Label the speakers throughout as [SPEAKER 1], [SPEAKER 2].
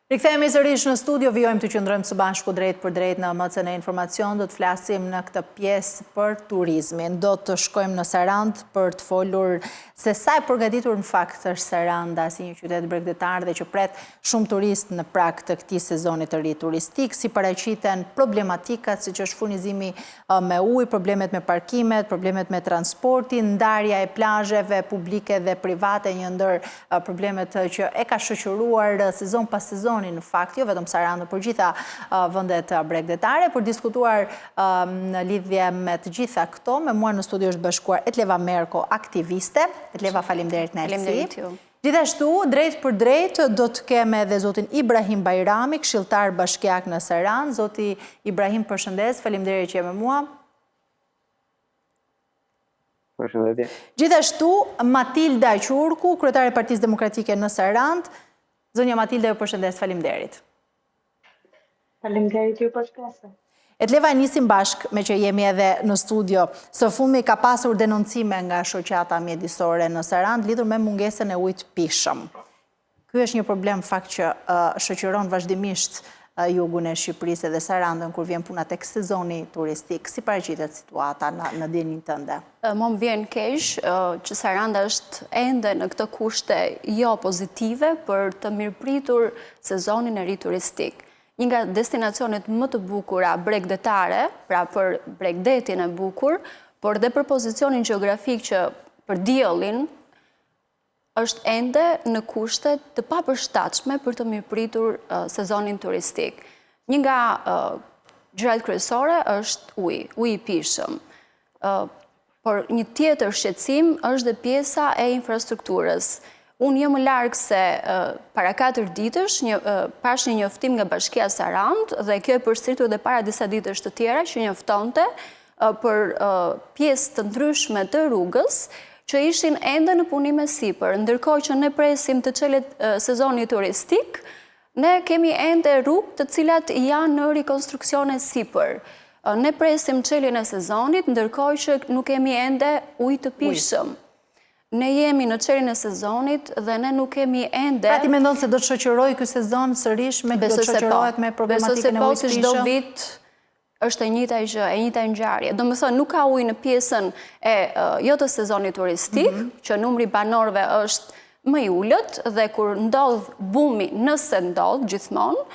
[SPEAKER 1] Rikthehemi sërish në studio, vijojmë të qëndrojmë së bashku drejt për drejt në MCN Informacion, do të flasim në këtë pjesë për turizmin. Do të shkojmë në Sarandë për të folur se sa e përgatitur në fakt është Saranda si një qytet bregdetar dhe që pret shumë turist në prag të këtij sezoni të ri turistik, si paraqiten problematikat siç është furnizimi me ujë, problemet me parkimet, problemet me transportin, ndarja e plazheve publike dhe private, një ndër problemet që e ka shoqëruar sezon pas sezon në fakt, jo vetëm Sarandë, por gjitha vendet bregdetare, për diskutuar në lidhje me të gjitha këto. Me mua në studio është bashkuar Etleva Merko, aktiviste. Etleva, faleminderit në erdhje. Gjithashtu, drejt për drejt, do të keme edhe zotin Ibrahim Bajrami, këshilltar bashkiak në Sarandë. Zoti Ibrahim, përshëndes, faleminderit që je me mua.
[SPEAKER 2] Përshëndetje.
[SPEAKER 1] Gjithashtu, Matilda Qurku, kryetare e Partisë Demokratike në Sarandë. Zonja Matilda, ju përshëndes, faleminderit.
[SPEAKER 3] Faleminderit ju për ftesën.
[SPEAKER 1] Etleva, nisim bashk me që jemi edhe në studio. Së fundmi ka pasur denoncime nga shoqata mjedisore në Sarandë lidhur me mungesën e ujit pishëm. Ky është një problem fakt që shoqëron vazhdimisht jugun e Shqipërisë dhe Sarandën kur vjen puna tek sezoni turistik. Si paraqitet situata në dinin tënde?
[SPEAKER 4] Më vjen keq që Saranda është ende në këtë kushte jo pozitive për të mirëpritur sezonin e ri turistik. Një nga destinacionet më të bukura bregdetare, pra për bregdetin e bukur, por dhe për pozicionin gjeografik që për diellin është ende në kushte të papërshtatshme për të mirëpritur sezonin turistik. Një nga gjërat kryesore është uji i pishëm. Por një tjetër shqetësim është dhe pjesa e infrastrukturës. Unë jo më larg se para 4 ditësh pash një njoftim nga Bashkia Sarandë dhe kjo e përsëritur edhe para disa ditësh të tjera që njoftonte për pjesë të ndryshme të rrugës që ishin ende në punime sipër, ndërkohë që ne presim të çelet sezoni turistik, ne kemi ende rrugë të cilat janë në rikonstruksione sipër. Ne presim çeljen e sezonit, ndërkohë që nuk kemi ende ujë të pishëm. Ne jemi në çeljen e sezonit dhe ne nuk kemi ende.
[SPEAKER 1] Pra ti mendon se do të shoqërojë ky sezon sërish me do të shoqërohet me problematikën e ujit të pishëm?
[SPEAKER 4] Çdo vit është e njëjta gjë, e njëjta ngjarje. Domethënë nuk ka ujë në pjesën e jo të sezonit turistik, që numri banorëve është më i ulët dhe kur ndodh bumi, nëse ndodh gjithmonë,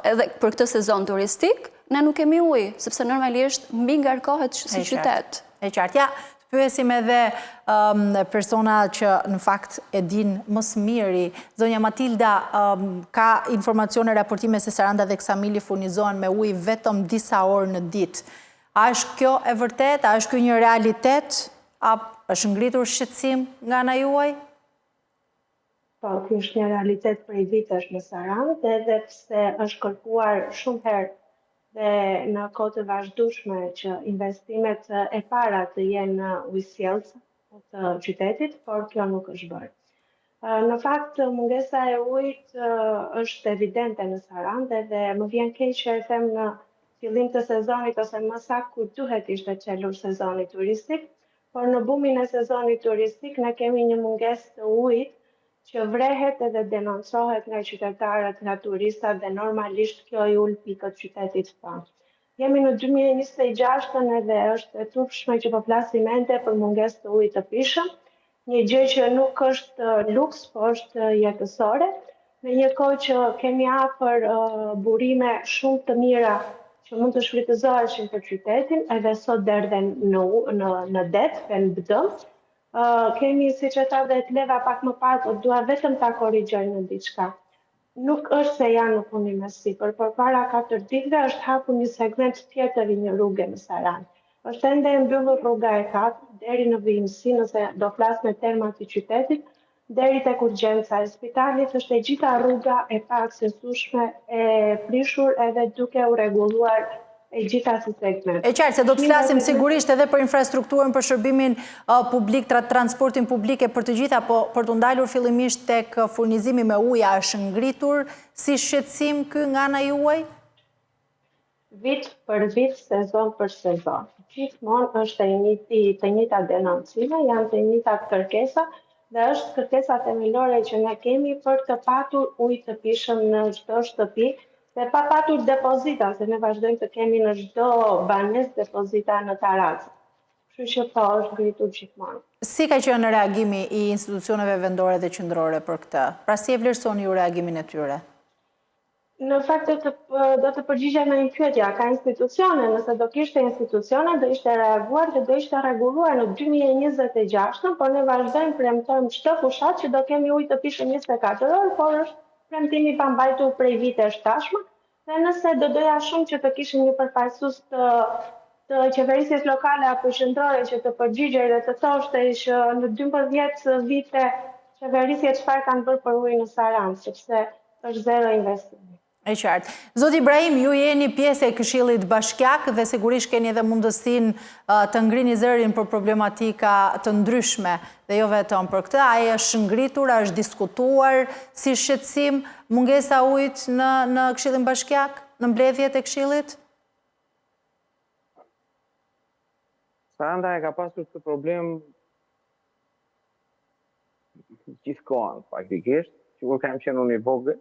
[SPEAKER 4] edhe për këtë sezon turistik, ne nuk kemi ujë, sepse normalisht mbi ngarkohet si qytet.
[SPEAKER 1] E qartë. Ja, pyesim edhe persona që në fakt e din më së miri. Zonja Matilda, ka informacione, raportime se Saranda dhe Ksamili furnizohen me ujë vetëm disa orë në ditë. A është kjo e vërtet? A është kjo një realitet? A është ngritur shqetësim nga ana juaj?
[SPEAKER 3] Po, kjo është një realitet prej vitesh në Sarandë, edhe pse është kërkuar shumë herë dhe në kohë të vazhdueshme që investimet e para të jenë ujësjellëse të qytetit, por kjo nuk është bërë. Në fakt, mungesa e ujit është evidente në Sarandë dhe më vjen keq që e them në fillim të sezonit ose më saktë kur duhet ishte çelur sezoni turistik, por në bumin e sezonit turistik ne kemi një mungesë të ujit që vrehet edhe denoncohet nga qytetarët, nga turistat dhe normalisht kjo i ul pikët qytetit tonë. Jemi në 2026 edhe është e turpshme që po flasim ende për mungesë të ujit të pishëm, një gjë që nuk është luks, por është jetësore, në një kohë që kemi afër burime shumë të mira që mund të shfrytëzoheshin për qytetin, edhe sot derdhen në det, në BD. Kemi, si që tha dhe Etleva pak më parë, por dua vetëm ta korrigjoj në diçka. Nuk është se janë në punime sipër, por para 4 ditëve është hapur një segment tjetër i një rruge në Sarandë. Është ende e mbyllur rruga e 4 deri në Vimësi, nëse do flas me termat e qytetit, deri tek urgjenca e spitalit, është e gjitha rruga e paaksesueshme, e prishur edhe duke u rregulluar e gjitha si segment.
[SPEAKER 1] E qartë, se do të flasim sigurisht edhe për infrastrukturën, për shërbimin publik, transportin publik e për të gjitha, po për të ndalur fillimisht tek furnizimi me ujë, është ngritur si shqetësim ky nga ana juaj?
[SPEAKER 3] Vit për vit, sezon për sezon. Gjithmonë është të njëjta denoncime, janë të njëjtat kërkesa, dhe është kërkesa themelore që ne kemi për të patur ujë të pishëm në çdo shtëpi, dhe pa patur depozita, se ne vazhdojmë të kemi në çdo banesë depozita në tarazë. Kështu që po është ngritur gjithmonë.
[SPEAKER 1] Si ka qenë reagimi i institucioneve vendore dhe qendrore për këtë? Pra si e vlerësoni ju reagimin e tyre?
[SPEAKER 3] Në fakt do të përgjigja në një pyetje, ka institucione, nëse do kishte institucione, do ishte reaguar dhe do ishte rregulluar në 2026, por ne vazhdojmë premtojmë çdo fushat që do kemi ujë të pishëm 24 orë, por është premtimi pa mbajtur prej vitesh tashmë, dhe nëse do doja shumë që të kishim një përfaqësues të qeverisjes lokale apo qendrore që të përgjigjej dhe të thoshte që në 12 vite qeverisja çfarë kanë bërë për ujin në Sarandë, sepse është zero investimi.
[SPEAKER 1] E qartë. Zoti Ibrahim, ju jeni pjesë e Këshillit Bashkiak dhe sigurisht keni edhe mundësinë të ngrini zërin për problematika të ndryshme dhe jo vetëm për këtë. Ai është ngritur, është diskutuar si shqetësim mungesa ujit në Këshillin Bashkiak, në mbledhjet e Këshillit?
[SPEAKER 2] Saranda e ka pasur këtë problem gjithkohën, faktikisht, që kur kam qenë unë i vogël.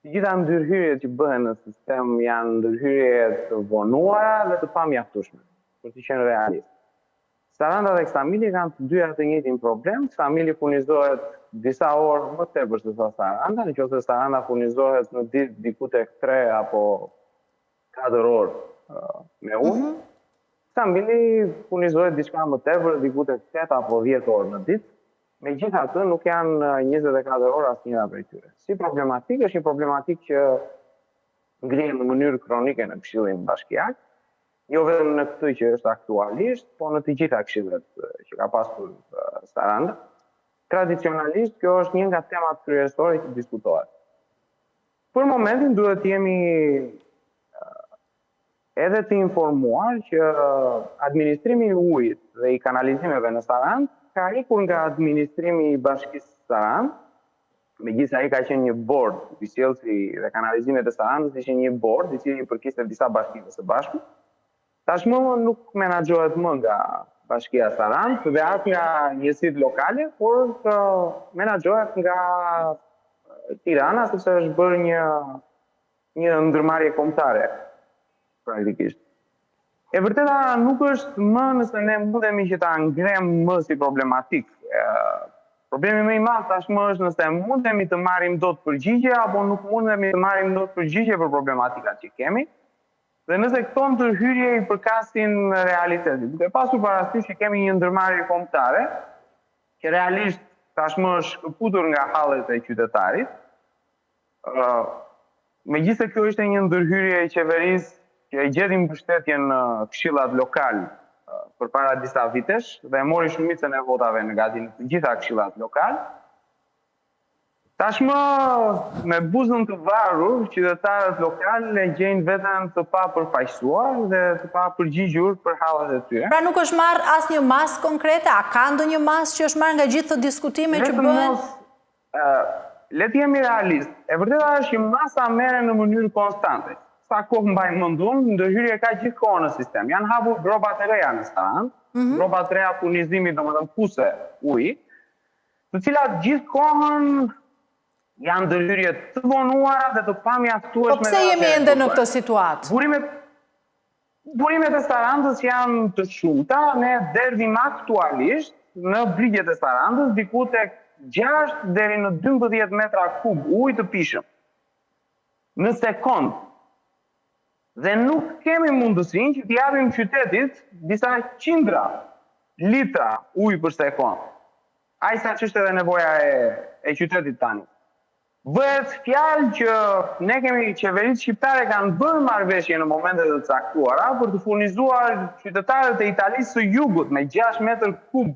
[SPEAKER 2] Të gjitha ndërhyrjet që bëhen në sistem janë ndërhyrje të vonuara dhe të pamjaftueshme, për të qenë realist. Saranda dhe Ksamili kanë të dyja të njëjtin problem. Ksamili furnizohet disa orë më tepër se sa Saranda, nëse Saranda furnizohet në ditë diku tek 3 apo 4 orë me ujë. Ksamili furnizohet diçka më tepër, diku tek 8 apo 10 orë në ditë. Megjithatë, nuk janë 24 orë asnjëra prej tyre. Si problematikë, është një problematikë që ngrihet në mënyrë kronike në Këshillin Bashkiak, jo vetëm në këtë që është aktualisht, po në të gjitha këshillet që ka pasur Saranda. Tradicionalisht, kjo është një nga temat kryesore që diskutohet. Për momentin duhet të jemi edhe të informuar që administrimi i ujit dhe i kanalizimeve në Sarandë ka ikur nga administrimi i Bashkisë Sarandë, megjithëse ai ka qenë një bord, Ujësjellsi dhe kanalizimet e Sarandës ishte një bord i cili përkiste disa bashkive së bashku. Tashmë nuk menaxhohet më nga Bashkia Sarandë dhe as nga njësitë lokale, por menaxhohet nga Tirana, sepse është bërë një ndërmarrje kombëtare praktikisht. E vërteta nuk është më nëse ne mundemi që ta ngrem më si problematik. Problemi më i madh tashmë është nëse mundemi të marrim dot përgjigje apo nuk mundemi të marrim dot përgjigje për problematikat që kemi. Dhe nëse këto ndërhyrje i përkasin realitetit. Duke pasur parasysh që kemi një ndërmarrje kombëtare, që realisht tashmë është shkëputur nga hallet e qytetarit. Megjithëse kjo ishte një ndërhyrje e qeverisë që e gjeti mbështetje në këshillat lokal përpara disa vitesh dhe mori shumicën e votave në gati në të gjitha këshillat lokal. Tashmë me buzën të varur, qytetarët lokal e gjejnë veten të papërfaqësuar dhe të papërgjigjur për hallet e tyre.
[SPEAKER 1] Pra nuk është marrë asnjë masë konkrete, a ka ndonjë masë që është marrë nga gjithë të diskutimet që bëhen?
[SPEAKER 2] Le të jemi realist. E vërteta është që masa merren në mënyrë konstante. Sa kohë mbaj mendun, ndërhyrje ka gjithkohë në sistem. Janë hapur gropa të reja në Sarandë, gropa të reja furnizimit, domethënë puse uji, të cilat gjithkohën janë ndërhyrje të vonuara dhe të pamjaftueshme.
[SPEAKER 1] Po pse jemi ende në këtë situatë?
[SPEAKER 2] Burimet e Sarandës janë të shumta, ne derdhim aktualisht në brigjet e Sarandës diku tek 6 deri në 12 metra kub ujë të pishëm në sekond. Dhe nuk kemi mundësinë që t'i japim qytetit disa qindra litra ujë për sekond. Aq sa ç'është edhe nevoja e qytetit tani. Bëhet fjalë që ne kemi qeveritë shqiptare kanë bërë marrëveshje në momente të caktuara për të furnizuar qytetarët e Italisë së Jugut me 6 metër kub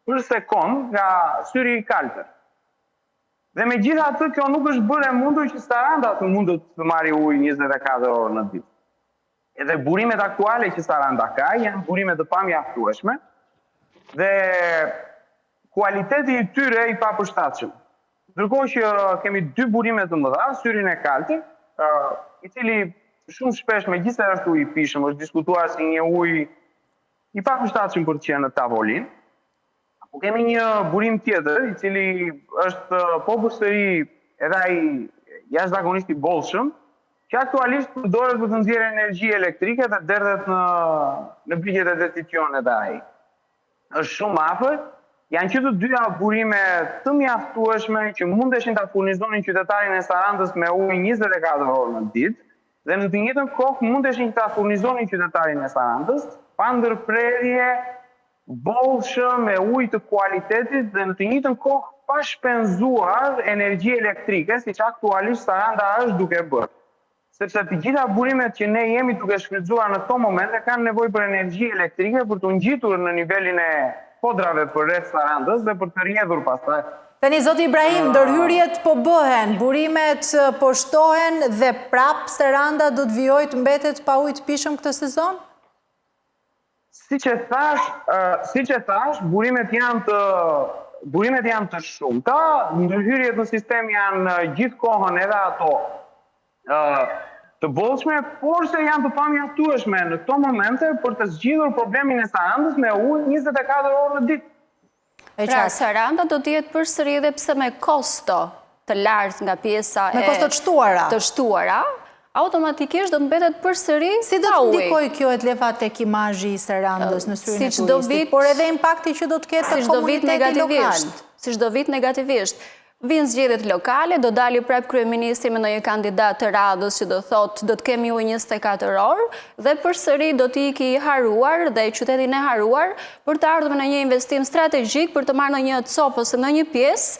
[SPEAKER 2] për sekond nga syri i kaltër. Dhe megjithatë kjo nuk është bërë e mundur që Saranda të mundet të marrë ujë 24 orë në ditë. Edhe burimet aktuale që Saranda ka janë burime të pamjaftueshme dhe kualiteti i tyre i papërshtatshëm. Ndërkohë që kemi 2 burime të mëdha, syrin e kaltër, i cili shumë shpesh megjithëse është ujë i pishëm, është diskutuar si një ujë i papërshtatshëm për të qenë në tavolinë, Kemi një burim tjetër, i cili është po përsëri edhe ai jashtëzakonisht i bollshëm, që aktualisht përdoret për të nxjerrë energji elektrike dhe derdhet në brigjet e destitucionit e ai. Është shumë afër, janë që të dyja burime të mjaftueshme që mundeshin ta furnizonin qytetarin e Sarandës me ujë 24 orë në ditë, dhe në të njëjtën kohë mundeshin ta furnizonin qytetarin e Sarandës pa ndërprerje, bollshëm, me ujë të kualitetit dhe në të njëjtën kohë pa shpenzuar energji elektrike, siç aktualisht Saranda është duke bërë. Sepse të gjitha burimet që ne jemi duke shfrytzuar në këto momente kanë nevojë për energji elektrike për të ngjitur në nivelin e kodrave përreth Sarandës dhe për të rrjedhur pastaj.
[SPEAKER 1] Tani, zoti Ibrahim, ndërhyrjet po bëhen, burimet po shtohen dhe prap Saranda do të vijojë të mbetet pa ujë të pishëm këtë sezon?
[SPEAKER 2] Siç e thash, burimet janë të shumta, ndërhyrjet në sistem janë gjithkohën edhe ato të bollshme, por se janë të pamjaftueshme në këto momente për të zgjidhur problemin e Sarandës me ujë 24 orë në ditë.
[SPEAKER 4] Pra, Saranda do të jetë përsëri edhe pse me kosto të lartë nga pjesa
[SPEAKER 1] me kosto të
[SPEAKER 4] shtuara, automatikisht do të mbetet përsëri pa ujë.
[SPEAKER 1] Si do të ndikojë kjo Etlefa tek imazhi i Sarandës në syrin e turistit, por edhe impakti që do të ketë te komuniteti lokal?
[SPEAKER 4] Si çdo vit negativisht. Vinë zgjedhjet lokale, do dali prap kryeministri me ndonjë kandidat të radhës që do thotë do të kemi ujë 24 orë dhe përsëri do të iki i haruar dhe qytetin e haruar për të ardhur në një investim strategjik për të marrë në një copë ose në një pjesë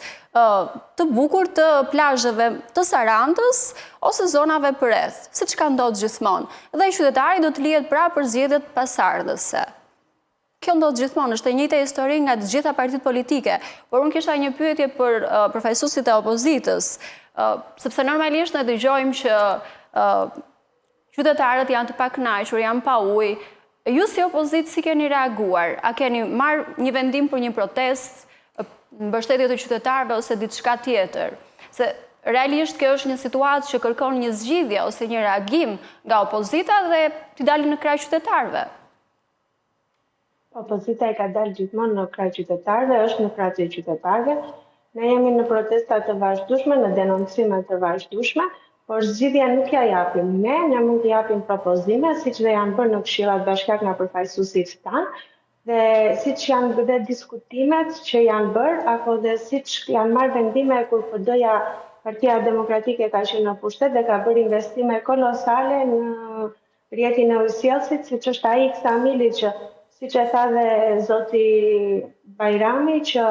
[SPEAKER 4] të bukur të plazheve të Sarandës ose zonave përreth, siç ka ndodhur gjithmonë. Dhe qytetari do të lihet prapë për zgjedhjet pasardhëse. Kjo ndodh gjithmonë, është e njëjta histori nga të gjitha partitë politike, por unë kisha një pyetje për përfaqësuesit e opozitës, sepse normalisht ne dëgjojmë që qytetarët janë të pakënaqur, janë pa ujë. Ju si opozitë si keni reaguar? A keni marrë një vendim për një protestë, mbështetje të qytetarëve ose diçka tjetër? Se realisht kjo është një situatë që kërkon një zgjidhje ose një reagim nga opozita dhe t'i dalin në kraj qytetarëve.
[SPEAKER 3] Opozita e ka dalë gjithmonë në kraj qytetarëve, është në krahas e qytetarëve. Ne jemi në protesta të vazhdueshme, në denoncime të vazhdueshme, por zgjidhja nuk ja japim ne mund të japim propozime, siç dhe janë bërë në këshillat bashkiake nga përfaqësuesit tanë, dhe siç janë dhe diskutimet që janë bërë, apo dhe siç janë marrë vendime kur PD-ja, Partia Demokratike ka qenë në pushtet dhe ka bërë investime kolosale në rrjetin e ujësjellësit, siç është ai Ksamili që siç e tha dhe zoti Bajrami, që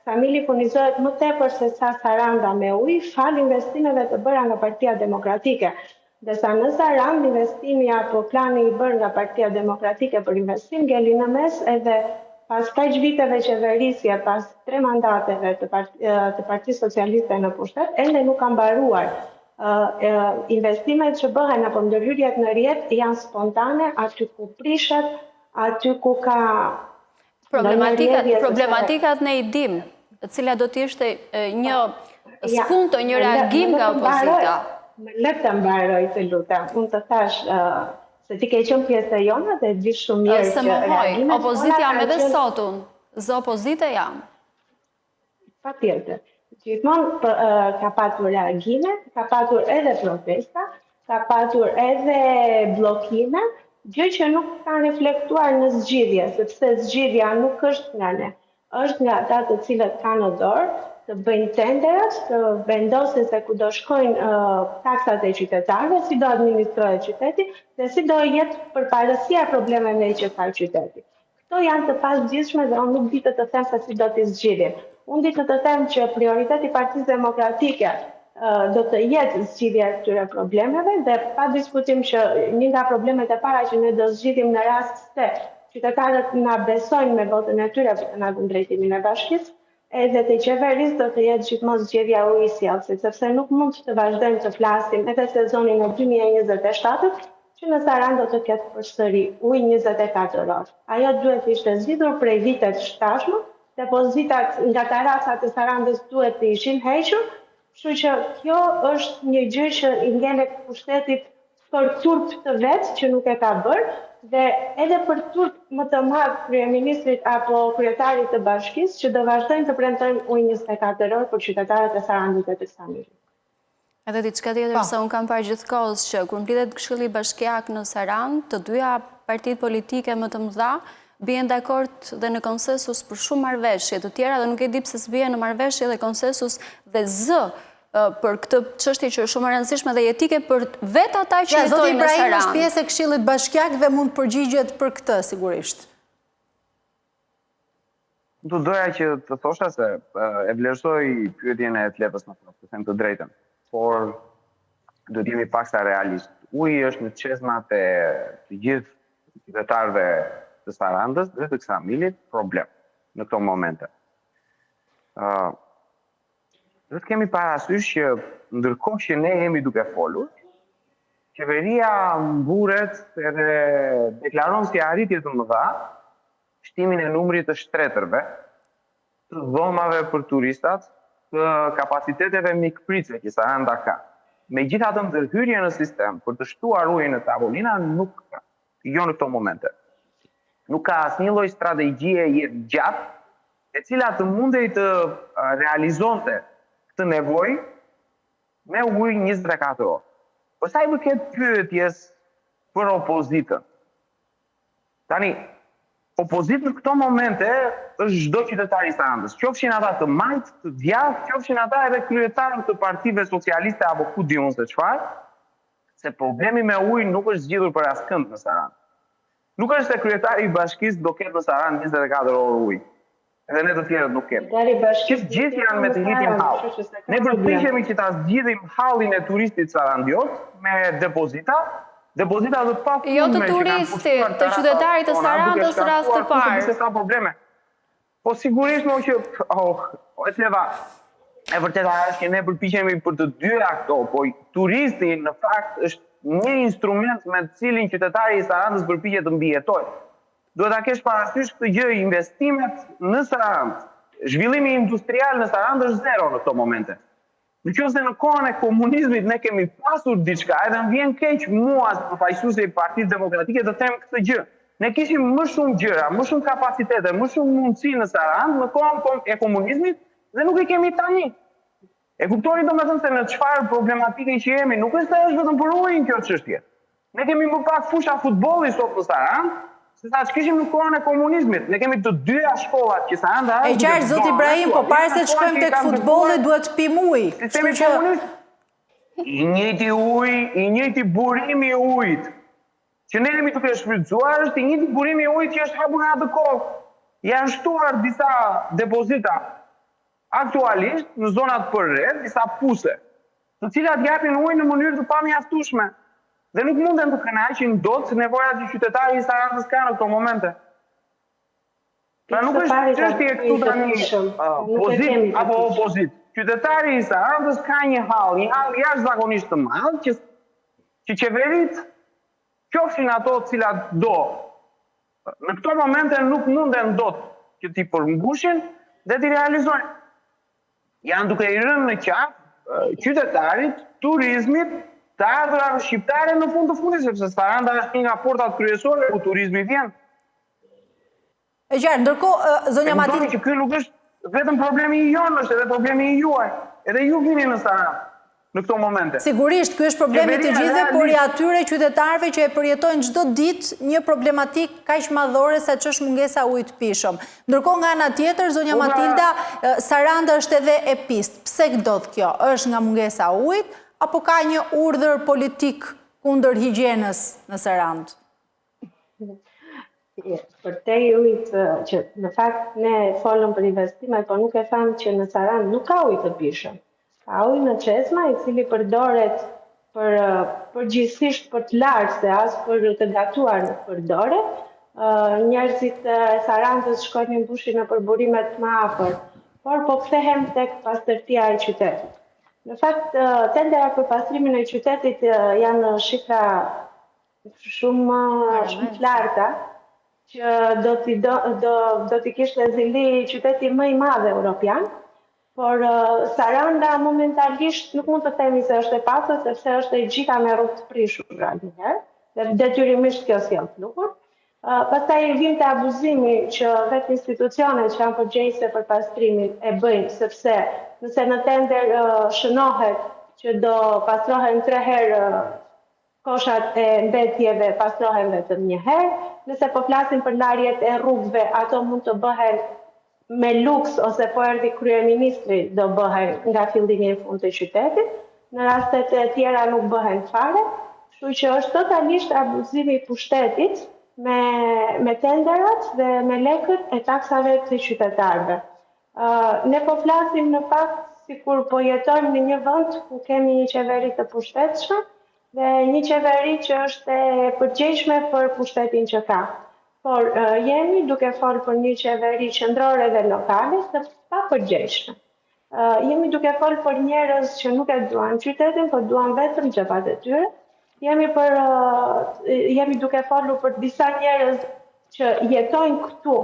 [SPEAKER 3] Ksamili furnizohet më tepër se sa Saranda me ujë, fal investimeve të bëra nga Partia Demokratike. Ndërsa në Sarandë investimi apo plani i bërë nga Partia Demokratike për investim ngeli në mes edhe pas kaq viteve qeverisje, pas 3 mandateve të Partisë Socialiste në pushtet, ende nuk ka mbaruar. Investimet që bëhen apo ndërhyrjet në rrjet janë spontane, aty ku prishet, aty ku ka
[SPEAKER 4] problematikat ne i dim, e cila do të ishte një spunto, një reagim nga opozita.
[SPEAKER 3] Le të mbaroj, të lutem. Unë të thash se ti ke qenë pjesë e jona dhe di shumë mirë që reagimet
[SPEAKER 4] opozit jam edhe sot unë, zë opozite jam.
[SPEAKER 3] Patjetër. Gjithmonë ka patur reagime, ka patur edhe protesta, ka patur edhe bllokime, gjë që nuk ka reflektuar në zgjidhje, sepse zgjidhja nuk është nga ne, është nga ata të cilët kanë në dorë të bëjnë tenderat, të vendosin se ku do shkojnë taksat e qytetarëve, si do administrohet qyteti dhe si do jetë përparësia problemeve që ka qyteti. Këto janë të pasgjithshme dhe unë nuk di të them se si do t'i zgjidhin. Unë di të them që prioriteti Partisë Demokratike do të jetë zgjidhja e këtyre problemeve dhe pa diskutim që një nga problemet e para që ne do zgjidhim në rast se qytetarët na besojnë me votën e tyre për të na dhënë drejtimin e bashkisë, edhe të qeverisë do të jetë gjithmonë zgjedhja e ujësjellësit, sepse nuk mund të vazhdojmë të flasim edhe sezonin e 2027-t që në Sarandë do të ketë përsëri ujë 24 orë. Ajo duhet të ishte zgjidhur prej vitet shtashme, depozitat nga tarasat e Sarandës duhet të ishin hequr. Kështu që kjo është një gjë që i ngjelet pushtetit për turp të vetë që nuk e ka bërë, dhe edhe për turp më të madh kryeministrit apo kryetarit të bashkisë që do vazhdojnë të premtojnë ujë 24 orë për qytetarët e Sarandit dhe të Samirit.
[SPEAKER 4] Edhe diçka tjetër se unë kam parë gjithkohës që kur mblidhet Këshilli Bashkiak në Sarandë, të dyja partitë politike më të mëdha bien dakord dhe në konsensus për shumë marrëveshje, të tjera dhe nuk e di pse s'bien në marrëveshje dhe konsensus dhe zë për këtë çështje që është shumë e rëndësishme dhe jetike për vetë ata që jetojnë në Sarandë.
[SPEAKER 1] Zoti Ibrahim është pjesë e Këshillit Bashkiak dhe mund përgjigjet për këtë sigurisht.
[SPEAKER 2] Do doja që të thosha se e vlerësoj pyetjen e Tlepës në fakt, të them të drejtën, por do të jemi paksa realist. Uji është në çezmat e të gjithë qytetarëve të Sarandës dhe të Ksamilit problem në këto momente. Do të kemi parasysh që ndërkohë që ne jemi duke folur, qeveria mburet edhe deklaron si arritje të mëdha shtimin e numrit të shtretërve, të dhomave për turistat, të kapaciteteve mikpritëse që Saranda ka. Megjithatë, ndërhyrje në sistem për të shtuar ujin në tavolina nuk ka, jo në këto momente. Nuk ka asnjë lloj strategjie jetë gjatë, e cila të mundej të realizonte këtë nevojë me ujë 24 orë. Për sa i përket pyetjes për opozitën. Tani, opozitë në këto momente është çdo qytetar i Sarandës, qofshin ata të majt, të djathtë, qofshin ata edhe kryetarët të partive socialiste apo ku di unë se çfarë, se problemi me ujin nuk është zgjidhur për askënd në Sarandë. Nuk është se kryetari i bashkisë do ketë në Sarandë 24 orë ujë. Edhe ne të tjerët nuk kemi. Që gjithë janë me të njëjtin hall. Ne përpiqemi që ta zgjidhim hallin e turistit sarandiot me depozita dhe të pafundme.
[SPEAKER 4] Jo të turistit, të qytetarit të Sarandës rast të parë.
[SPEAKER 2] Se sa probleme. Po sigurisht më që e Sleva, e vërteta është që ne përpiqemi për të dyja këto, po turisti në fakt është një instrument me të cilin qytetari i Sarandës përpiqet të mbijetojë. Duhet ta kesh parasysh këtë gjë, investimet në Sarandë, zhvillimi industrial në Sarandë është zero në këto momente. Nëse në kohën e komunizmit ne kemi pasur diçka, edhe më vjen keq mua si përfaqësuese i Partisë Demokratike të them këtë gjë. Ne kishim më shumë gjëra, më shumë kapacitete, më shumë mundësi në Sarandë në kohën e komunizmit dhe nuk i kemi tani. E kuptoni domethënë se në çfarë problematike që jemi, nuk është vetëm për ujin kjo çështje. Ne kemi më pak fusha futbolli sot në Sarandë, se sa që kishim në kohën e komunizmit. Ne kemi të dyja shkollat që Saranda është...
[SPEAKER 1] E qartë, Zoti Ibrahim, po pare se të shkojmë tek futbolli duhet të pim ujë.
[SPEAKER 2] Sistemi komunist, i njëjti ujë, i njëjti burimi i ujit, që ne jemi duke shfrytzuar, është i njëjti burimi i ujit që është hapur në atë kohë. Janë shtuar disa depozita aktualisht në zonat përreth, disa puse, të cilat japin ujë në mënyrë të pamjaftueshme. Dhe nuk munden të kënaqin dot se nevojat që qytetari i Sarandës ka në këto momente. Pra nuk është çështje këtu tani pozit apo opozit. Qytetari i Sarandës ka një hall jashtëzakonisht të madh që qeverit, qofshin ato të cilat do, në këto momente nuk munden dot që t'i përmbushin dhe t'i realizojnë. Janë duke i rënë në qafë qytetarit, turizmit, të ardhurave shqiptare në fund të fundit, sepse Saranda është një nga portat kryesore ku turizmi vjen.
[SPEAKER 1] E qartë, ndërkohë, zonja Matilda...
[SPEAKER 2] që ky nuk është vetëm problemi i jonë, është edhe problemi i juaj. Edhe ju vini në Sarandë në këto momente.
[SPEAKER 1] Sigurisht, ky është problemi të gjithëve, por i atyre qytetarëve që e përjetojnë çdo ditë një problematik kaq madhore sa ç'është mungesa ujit të pishëm. Ndërkohë nga ana tjetër, zonja Matilda, Saranda është edhe e pistë. Pse ndodh kjo? Është nga mungesa e ujit apo ka një urdhër politik kundër higjienës në Sarandë?
[SPEAKER 3] Për te ujit që në fakt ne folëm për investimet, por nuk e thamë që në Sarandë nuk ka ujë të pishëm. Ka ujë në çezma i cili përdoret përgjithsisht për të lartë se as për të gatuar nuk përdoret. Njerëzit e Sarandës shkojnë në mbushin në përburimet më afër, por po kthehem tek pastërtia e qytetit. Në fakt, tendera për pastrimin e qytetit janë shifra shumë të larta, që do t'i kishte zili qyteti më i madh evropian, por Saranda momentalisht nuk mund të themi se është e pastër, sepse është e gjitha me rrugë të prishura njëherë, dhe detyrimisht kjo sjell pluhur. Pastaj vim të abuzimi që vetë institucionet që janë përgjegjëse për pastrimin e bëjnë, sepse nëse në tender shënohet që do pastrohen 3 herë koshat e mbetjeve pastrohen vetëm 1 herë, nëse po flasim për ndarjet e rrugëve, ato mund të bëhen me luks ose po erdhi kryeministri do bëhen nga fillimi në fund të qytetit, në rastet e tjera nuk bëhen fare, kështu që është totalisht abuzimi i pushtetit me tenderat dhe me lekët e taksave të qytetarëve. Ne po flasim në fakt sikur po jetojmë në një vend ku kemi një qeveri të pushtetshme dhe një qeveri që është e përgjegjshme për pushtetin që ka. Por jemi duke folur për një qeveri qendrore dhe lokale të pa përgjegjshme. Jemi duke folur për njerëz që nuk e duan qytetin, por duan vetëm xhepat e tyre. Jemi duke folur për disa njerëz që jetojnë këtu,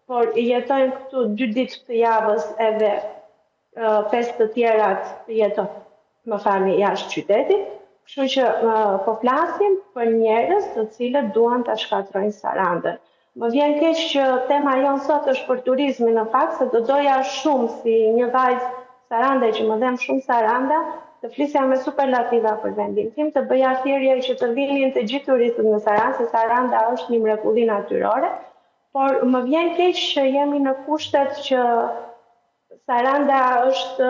[SPEAKER 3] por jetojnë këtu 2 ditë të javës edhe 5 të tjerat jetojnë jashtë qytetit. Kështu që po flasim për njerëz të cilët duan ta shkatrojnë Sarandën. Më vjen keq që tema jonë sot është për turizmin, në fakt se do doja shumë si një vajzë Sarande që më dhem shumë Saranda, të flisja me superlativa për vendin tim, të bëja thirrje që të vinin të gjithë turistët në Sarandë, se Saranda është një mrekulli natyrore, por më vjen keq që jemi në kushtet që Saranda është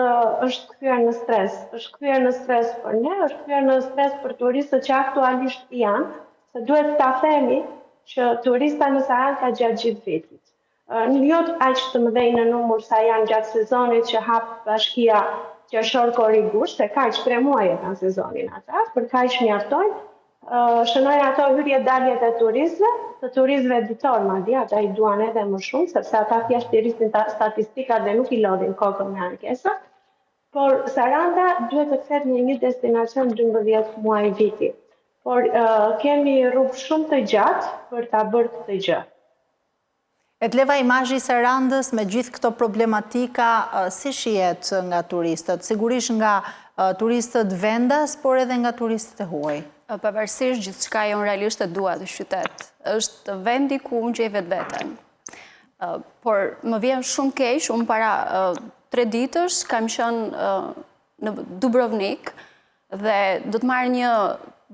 [SPEAKER 3] kthyer në stres. Është kthyer në stres për ne, është kthyer në stres për turistët që aktualisht janë, se duhet ta themi që turista në Sarandë ka gjatë gjithë vitit. Jo aq të mëdhenj në numër sa janë gjatë sezonit që hap bashkia qershor korrigues, se kaq 3 muaj e kanë sezonin ata, për kaq mjaftojnë. Shënojnë ato hyrje daljet e të turistëve ditor, madje ata i duan edhe më shumë, sepse ata thjesht i rrisin statistikat dhe nuk i lodhin kokën me ankesa. Por Saranda duhet të kthehet në një destinacion 12 muaj viti. Por kemi rrugë shumë të gjatë për ta bërë këtë gjë.
[SPEAKER 1] E të leva imazhi i Sarandës me gjithë këto problematika, si shihet nga turistët? Sigurisht nga turistët vendas, por edhe nga turistët e huaj.
[SPEAKER 4] Pavarësisht gjithçka jonë realisht e dua të qytet. Është vendi ku unë gjej vetveten. Por më vjen shumë keq, unë para 3 ditësh kam qenë në Dubrovnik dhe do të marr një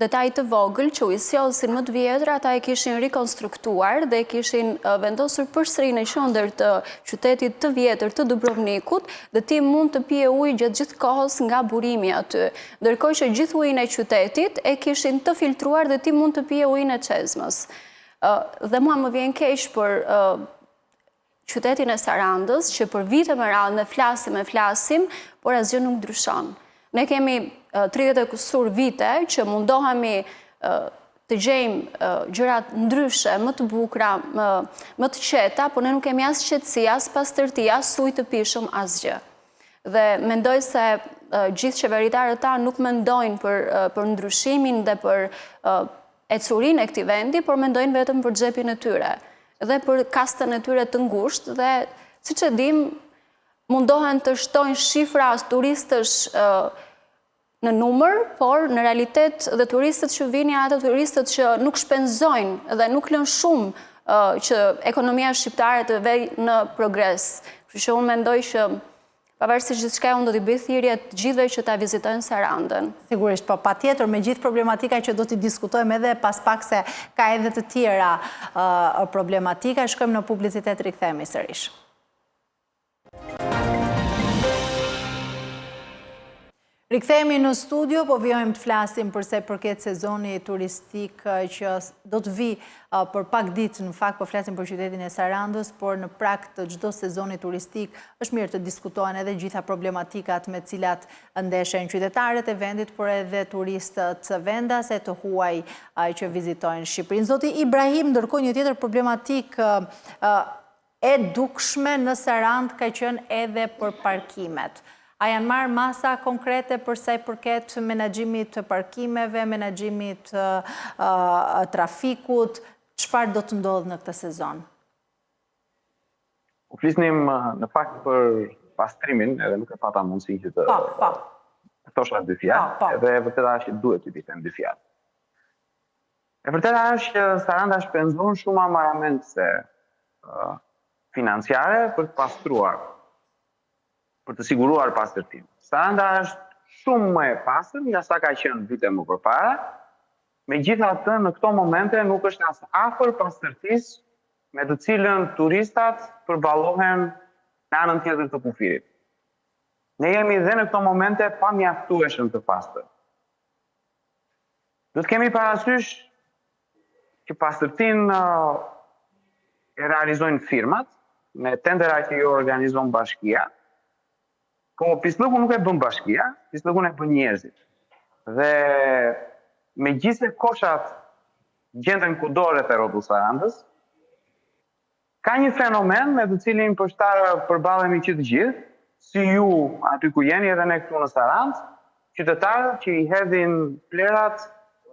[SPEAKER 4] detaj të vogël që u sjellsin më të vjetër, ata e kishin rikonstruktuar dhe kishin vendosur përsëri në qendër të qytetit të vjetër të Dubrovnikut dhe ti mund të pije ujë gjatë gjithë kohës nga burimi aty. Ndërkohë që gjithë ujin e qytetit e kishin të filtruar dhe ti mund të pije ujin e çezmës. Dhe mua më vjen keq për qytetin e Sarandës, që për vite me radhë ne flasim, por asgjë nuk ndryshon. Ne kemi 30 e kusur vite që mundohemi të gjejmë gjërat ndryshe, më të bukura, më të qeta, por ne nuk kemi as qetësi, as pastërti, as ujë të pishëm, asgjë. Dhe mendoj se gjithë qeveritarët ta nuk mendojnë për ndryshimin dhe për ecurinë e këtij vendi, por mendojnë vetëm për xhepin e tyre dhe për kastën e tyre të ngushtë dhe siç e dim mundohen të shtojnë shifra turistësh në numër, por në realitet dhe turistët që vinin ato turistët që nuk shpenzojnë dhe nuk lënë shumë që ekonomia shqiptare të vejë në progres. Kështu që unë mendoj që pavarësisht gjithçka unë do t'i bëj thirrje të gjithëve që ta vizitojnë Sarandën.
[SPEAKER 1] Sigurisht, po patjetër me gjithë problematika që do t'i diskutojmë edhe pas pak se ka edhe të tjera problematika, shkojmë në publicitet, rikthehemi sërish. Rikthehemi në studio, po vjojmë të flasim përse përket sezoni turistik që do të vi për pak ditë, në fakt po flasim për qytetin e Sarandës, por në prag të çdo sezoni turistik është mirë të diskutohen edhe gjitha problematikat me cilat ndeshen qytetarët e vendit, por edhe turistët vendas e të huaj që vizitojnë Shqipërinë. Zoti Ibrahim, ndërkohë një tjetër problematik e dukshme në Sarandë ka qenë edhe për parkimet. A janë marrë masa konkrete për sa i përket menaxhimit të parkimeve, menaxhimit trafikut, çfarë do të ndodhë në këtë sezon?
[SPEAKER 2] U flisnim në fakt për pastrimin, edhe nuk e pata mundësi që të thosha 2 fjalë, edhe vërtet që duhet të them 2 fjalë. E vërteta është që Saranda shpenzon shumë amarament se financiare për të pastruar, për të siguruar pastërtinë. Saranda është shumë më e pastër nga sa ka qenë vite më përpara, megjithatë në këto momente nuk është as afër pastërtisë me të cilën turistat përballohen në anën tjetër të kufirit. Ne jemi dhe në këto momente pa mjaftueshëm të pastër. Do të kemi parasysh që pastërtinë e realizojnë firmat me tendera që jo organizon bashkia, po pislëku nuk e bën bashkia, pislëkun e bën njerëzit. Dhe megjithëse koshat gjenden kudo rreth e rrotull Sarandës, ka një fenomen me të cilin përballemi që të gjithë, si ju aty ku jeni edhe ne këtu në Sarandë, qytetarët që i hedhin plerat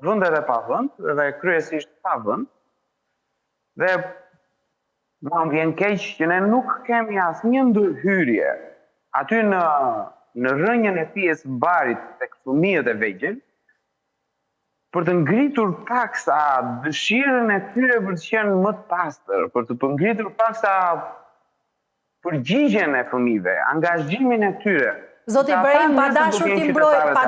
[SPEAKER 2] vëndet e pa vënd, dhe kryesisht pa vënd, dhe mua më vjen keq që ne nuk kemi asnjë ndërhyrje aty në rrënjën e pjesë barit tek fëmijët e vegjël, për të ngritur paksa dëshirën e tyre për të qenë më të pastër, për të ngritur paksa përgjigjen e fëmijëve, angazhimin e tyre.
[SPEAKER 1] Zoti Ibrahim, pa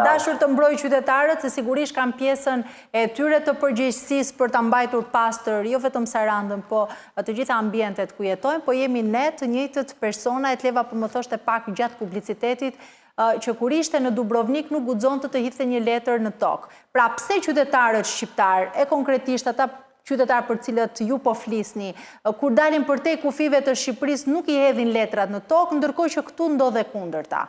[SPEAKER 1] dashur të mbroj qytetarët, se sigurisht kanë pjesën e tyre të përgjegjësisë për ta mbajtur pastër, jo vetëm Sarandën, po të gjitha ambientet ku jetojnë, po jemi ne të njëjtët persona, e Leva po më thoshte pak gjatë publicitetit, që kur ishte në Dubrovnik nuk guxonte të hidhte një letër në tokë. Pra pse qytetarët shqiptar, e konkretisht ata qytetarë për cilët ju po flisni, kur dalin përtej kufive të Shqipërisë nuk i hedhin letrat në tokë, ndërkohë që këtu ndodhe kundërta.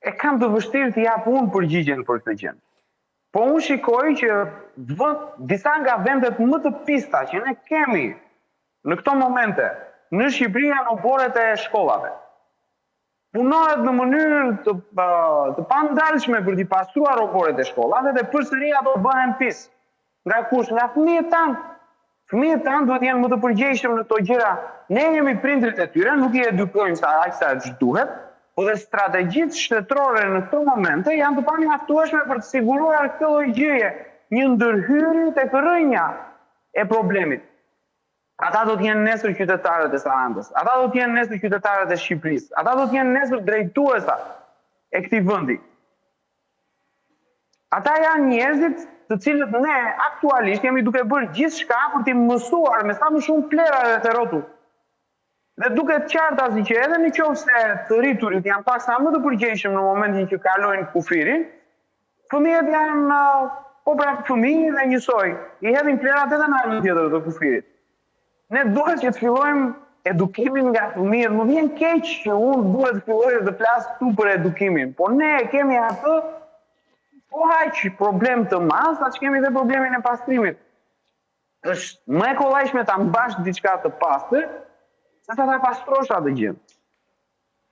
[SPEAKER 2] E kam të vështirë të jap unë përgjigjen për këtë gjë. Po unë shikoj që disa nga vendet më të pista që ne kemi në këto momente në Shqipëri janë oboret e shkollave. Punohet në mënyrë të pandalshme për t'i pastruar oboret e shkollave dhe përsëri ato bëhen pis. Nga kush? Nga fëmijët tanë. Fëmijët tanë duhet jenë më të përgjegjshëm në këto gjëra. Ne jemi prindrit e tyre, nuk i edukojmë sa duhet, po dhe strategjitë shtetërore në këto momente janë të pamjaftueshme për të siguruar këtë lloj gjëje, një ndërhyrje tek rrënja e problemit. Ata do të jenë nesër qytetarët e Sarandës, ata do të jenë nesër qytetarët e Shqipërisë, ata do të jenë nesër drejtuesa e këtij vendi. Ata janë njerëzit të cilët ne aktualisht jemi duke bërë gjithçka për t'i mësuar me sa më shumë plera rreth e rrotull. Dhe duket qartë asgjë që edhe nëse të rriturit janë paksa më të përgjegjshëm në momentin që kalojnë kufirin, fëmijët janë pra fëmijë dhe njësoj. I hedhin plerat edhe në anën tjetër të kufirit. Ne duhet që të fillojmë edukimin nga fëmijët. Më vjen keq që unë duhet të filloj të flas këtu për edukimin, po ne kemi atë po aq problem të madh, sa që kemi dhe problemin e pastrimit. Është më e kollajshme ta mbash diçka të pastër, se ta pastrosh atë gjë.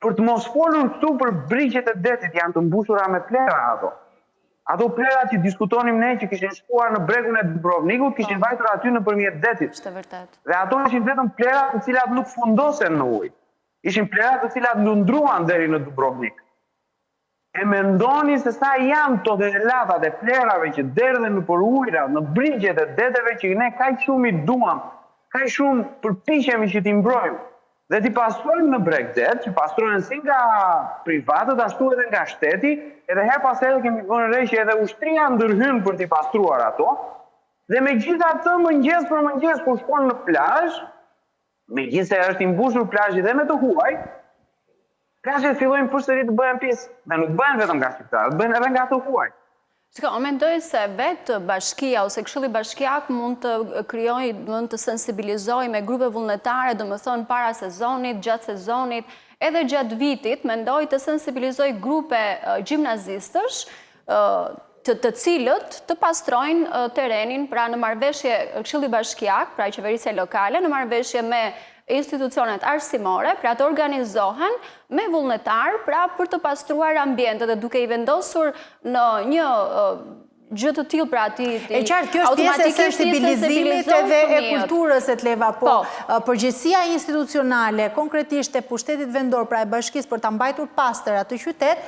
[SPEAKER 2] Për të mos folur këtu për brigjet e detit, janë të mbushura me plera ato. Ato plera që diskutonim ne që kishin shkuar në bregun e Dubrovnikut, kishin vajtur aty nëpërmjet detit.
[SPEAKER 4] Është vërtet.
[SPEAKER 2] Dhe ato ishin vetëm plera të cilat nuk fundosen në ujë. Ishin plera të cilat lundruan deri në Dubrovnik. E mendoni se sa janë toneladat e plerave që derdhen nëpër ujëra, në brigjet e deteve që ne kaq shumë i duam, kaq shumë përpiqemi që t'i mbrojmë. Dhe t'i pastrojmë në breg det, që pastrohen si nga privatët, ashtu edhe nga shteti, edhe her pas here kemi vënë re që edhe ushtria ndërhyn për t'i pastruar ato, dhe megjithatë mëngjes për mëngjes kur shkon në plazh, megjithëse është i mbushur plazhi dhe me të huaj, plazhet fillojnë përsëri të bëhen pjesë, dhe nuk bëhen vetëm nga shqiptarët, bëhen edhe nga të huaj.
[SPEAKER 4] Mendoj se vetë bashkia ose këshilli bashkiak mund të krijojë, mund të sensibilizojë me grupe vullnetare, domethënë para sezonit, gjatë sezonit, edhe gjatë vitit, mendoj të sensibilizojë grupe gjimnazistësh të cilët të pastrojnë terenin, pra në marrëveshje këshilli bashkiak, pra qeverisja lokale, në marrëveshje me institucionet arsimore, pra të organizohen me vullnetar, pra për të pastruar ambientet dhe duke i vendosur në një gjë të tillë, pra ti
[SPEAKER 1] e qartë, kjo është pjesë e sensibilizimit edhe e kulturës e Leva, po përgjegjësia institucionale, konkretisht e pushtetit vendor, pra e bashkisë për ta mbajtur pastër atë qytet,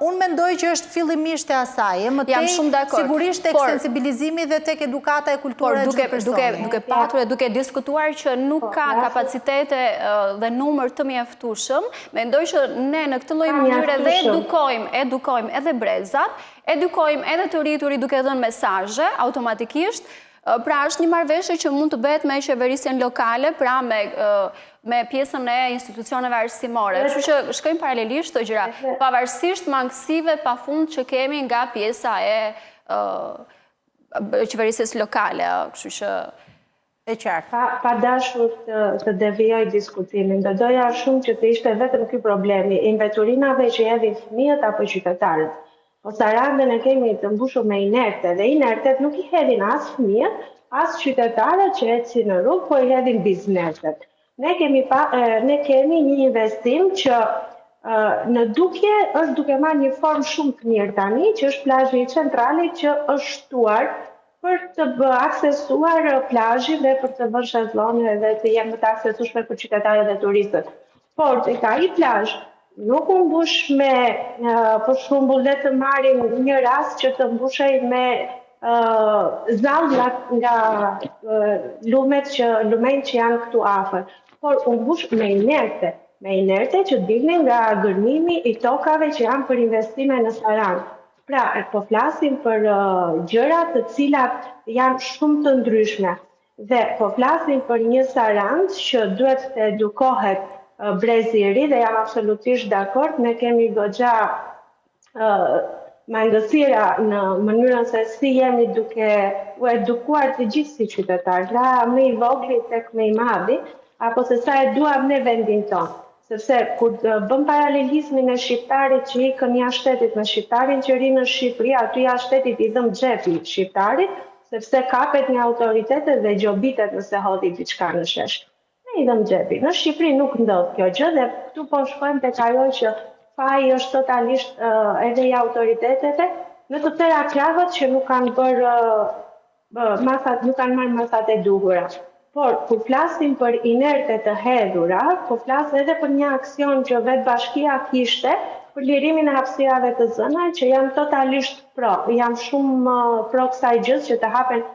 [SPEAKER 1] Unë mendoj që është fillimisht e asaj, më tej sigurisht tek sensibilizimi dhe tek edukata e kulturës çdo personi.
[SPEAKER 4] Duke patur e duke diskutuar që nuk ka kapacitete dhe numër të mjaftueshëm, mendoj që ne në këtë lloj mënyre dhe edukojmë edhe brezat, edukojmë edhe të rriturit duke dhënë mesazhe automatikisht. Pra është një marrëveshje që mund të bëhet me qeverisjen lokale, pra me pjesën e institucioneve arsimore. Kështu që shkojmë paralelisht të gjëra, pavarësisht mangësive pafund që kemi nga pjesa e qeverisjes lokale. Kështu që
[SPEAKER 1] e qartë.
[SPEAKER 3] Pa dashur të devijoj diskutimin, do doja shumë që të ishte vetëm ky problemi, inveturinave që hedhin fëmijët apo qytetarët. Po Sarandën e kemi të mbushur me inerte, dhe inertet nuk i hedhin as fëmijët, as qytetarët që ecin në rrugë, po i hedhin bizneset. Ne kemi një investim që në dukje është duke marrë një formë shumë të mirë tani, që është plazhi i centralit që është shtuar për të aksesuar plazhin dhe për të vënë shezlonge dhe të jenë më të aksesueshme për qytetarët dhe turistët. Por tek ai plazh nuk u mbush me, për shembull, le të marrim një rast që të mbushej me zall nga lumet që janë këtu afër, por u mbush me inerte që dilnin nga gërmimi i tokave që janë për investime në Sarandë. Pra, po flasim për gjëra të cilat janë shumë të ndryshme dhe po flasim për një Sarandë që duhet të edukohet brezi i ri dhe jam absolutisht dakord, ne kemi goxha mangësira në mënyrën se si jemi duke u edukuar të gjithë si qytetarë, nga më i vogli tek më i madhi, apo se sa e duam ne vendin tonë. Sepse kur bëm paralelizmin e shqiptarit që ikën jashtë shtetit me shqiptarin që rinë në Shqipëri, aty jashtë shtetit i dhëm xhepi shqiptarit, sepse kapet nga autoritetet dhe gjobitet nëse hodhi diçka në shesh. I dhëm xhepi. Në Shqipëri nuk ndodh kjo gjë dhe këtu po shkojmë tek ajo që faji është totalisht edhe i autoriteteve në të tëra krahët që nuk kanë marrë masat e duhura. Por kur flasim për inerte të hedhura, po flas edhe për një aksion që vetë bashkia kishte për lirimin e hapësirave të zëna që janë totalisht pro. Jam shumë pro kësaj gjës që të hapen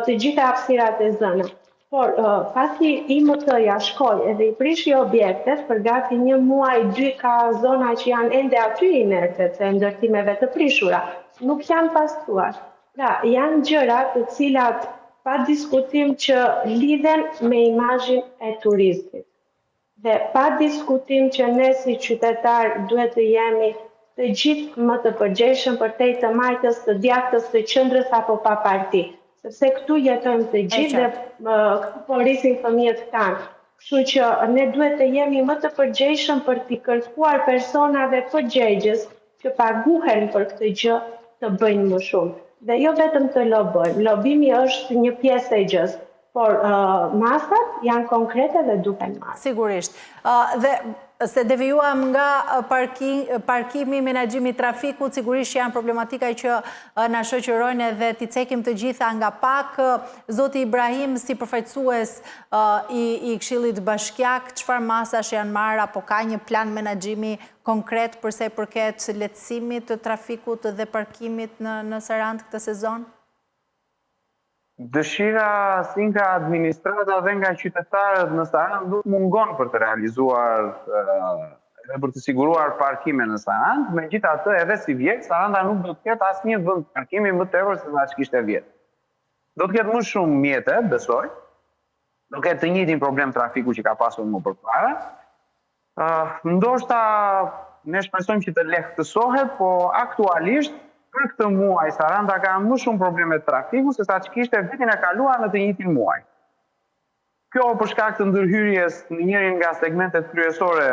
[SPEAKER 3] të gjitha hapësirat e zëna. Por, pasi IMT-ja shkoj edhe i prishi objektet, për gati 1 muaj, 2 ka zona që janë ende aty inertet se ndërtimeve të prishura, nuk janë pastruar. Pra, janë gjëra të cilat pa diskutim që lidhen me imazhin e turistit. Dhe pa diskutim që ne si qytetar duhet të jemi të gjithë më të përgjegjshëm për të majtës, të djathtës, të qendrës apo pa parti. Sepse këtu jetojmë të gjithë dhe këtu po rrisin fëmijët tanë. Kështu që ne duhet të jemi më të përgjegjshëm për t'i kërkuar personave përgjegjës që paguhen për këtë gjë të bëjnë më shumë. Dhe jo vetëm të lobojmë. Lobimi është një pjesë e gjës, por masat janë konkrete dhe duken marrë.
[SPEAKER 1] Sigurisht. Dhe se devijuam nga parkimi, menaxhimi i trafikut, sigurisht janë problematika që na shoqërojnë edhe t'i cekim të gjitha nga pak. Zoti Ibrahim, si përfaqësues i Këshillit Bashkiak, çfarë masash janë marrë apo ka një plan menaxhimi konkret përsa i përket lehtësimit të trafikut dhe parkimit në Sarandë këtë sezon?
[SPEAKER 2] Dëshira si nga administrata dhe nga qytetarët në Sarandë nuk mungon për të realizuar dhe për të siguruar parkime në Sarandë, megjithatë edhe si vjet Saranda nuk do të ketë asnjë vend parkimi më tepër se sa kishte vjet. Do të ketë më shumë mjete, besoj. Do ketë të njëjtin problem trafiku që ka pasur më përpara. Ndoshta ne shpresojmë që të lehtësohet, po aktualisht për këtë muaj Saranda ka më shumë probleme trafiku se sa që kishte vitin e kaluar në të njëjtin muaj. Kjo për shkak të ndërhyrjes në njërin nga segmentet kryesore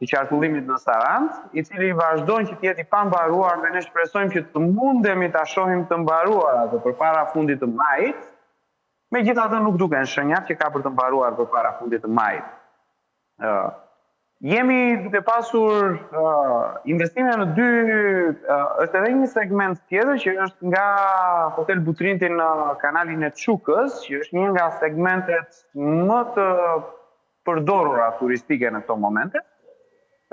[SPEAKER 2] të qarkullimit në Sarandë, i cili vazhdon që të jetë i pambaruar dhe ne shpresojmë që të mundemi ta shohim të mbaruar atë përpara fundit të majit, megjithatë nuk duken shenjat që ka për të mbaruar përpara fundit të majit. Jemi duke pasur investime në është edhe një segment tjetër që është nga Hotel Butrinti në kanalin e Çukës, që është një nga segmentet më të përdorura turistike në këto momente.